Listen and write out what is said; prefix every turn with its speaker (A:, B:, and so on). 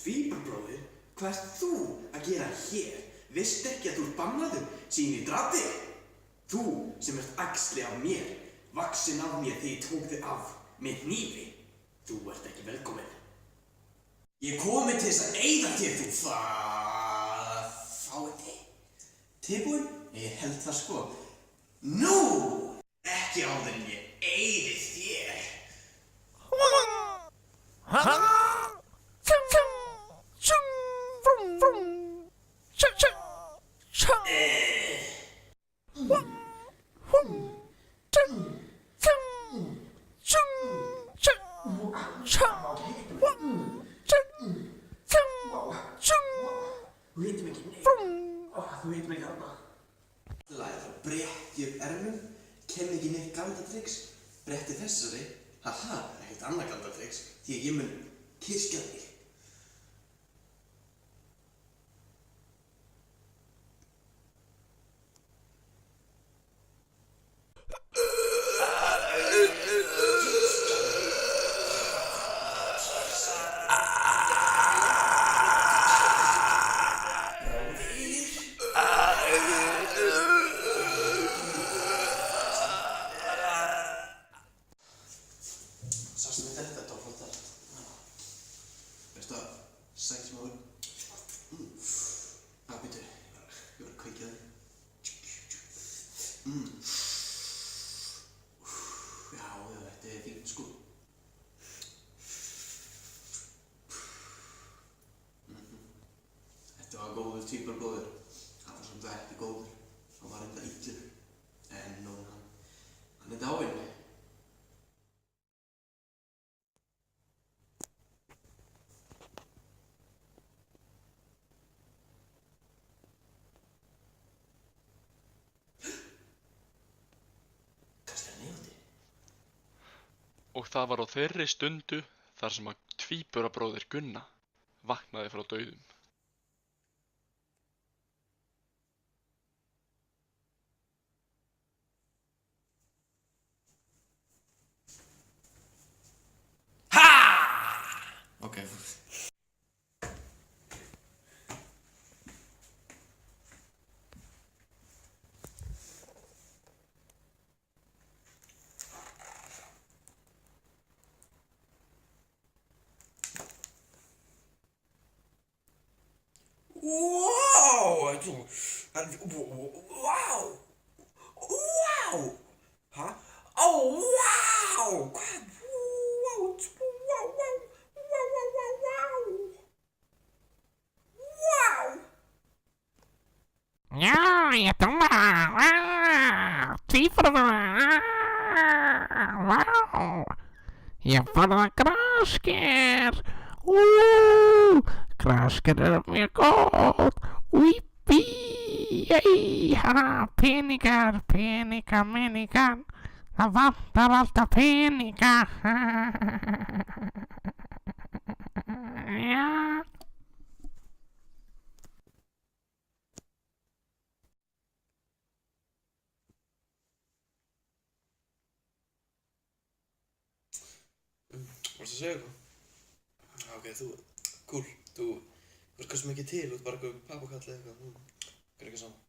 A: Tvíburbróðir, hvað ert þú að gera hér? Veistu ekki að þú ert bannaður sín í drati? Þú sem ert æxli af mér, vaxinn af mér þegar ég tók þig af með hnífi. Þú ert ekki velkominn. Ég er kominn til þess að eyða þér, þú fáiði. Tilbúinn? Ég held það sko. Nú! Ekki áður en ég eyði þér. Þú hittir mig ekki neitt. Þú hittir mig ekki þarna. Læra að bretti upp ermum, kenni ekki neitt galdratrix. Bretti þessari, haha, ekkert annað galdratrix, því að ég mun kirkja þig. Sástu með þetta var flott allt. Veistu að sækja smá upp? Býtu, ég var að kveikja þig. Já, þetta er fínt sko. Þetta var góður tvíburabróðir. Hann var samt ekki góður. Hann var enda illur. En núna, hann er dáinn.
B: Og það var á þeirri stundu þar sem að tvíburabróðir Gunna vaknaði frá dauðum.
A: Ok. Wow! Wow! Wow! Hæ? Oh, wow! Hvað? Wow! Wow!
C: Ja, ég dóma. Tvíburabróðir. Wow. Ég borða grasker. Grasker mjög góð. Úipi. Peningar. Það vantar alltaf peninga. Já.
A: Varstu að segja eitthvað? Ok, cool. Þú veist hversu mikið til, þú ert bara eitthvað pappakall eða eitthvað. Hvað er ekki saman?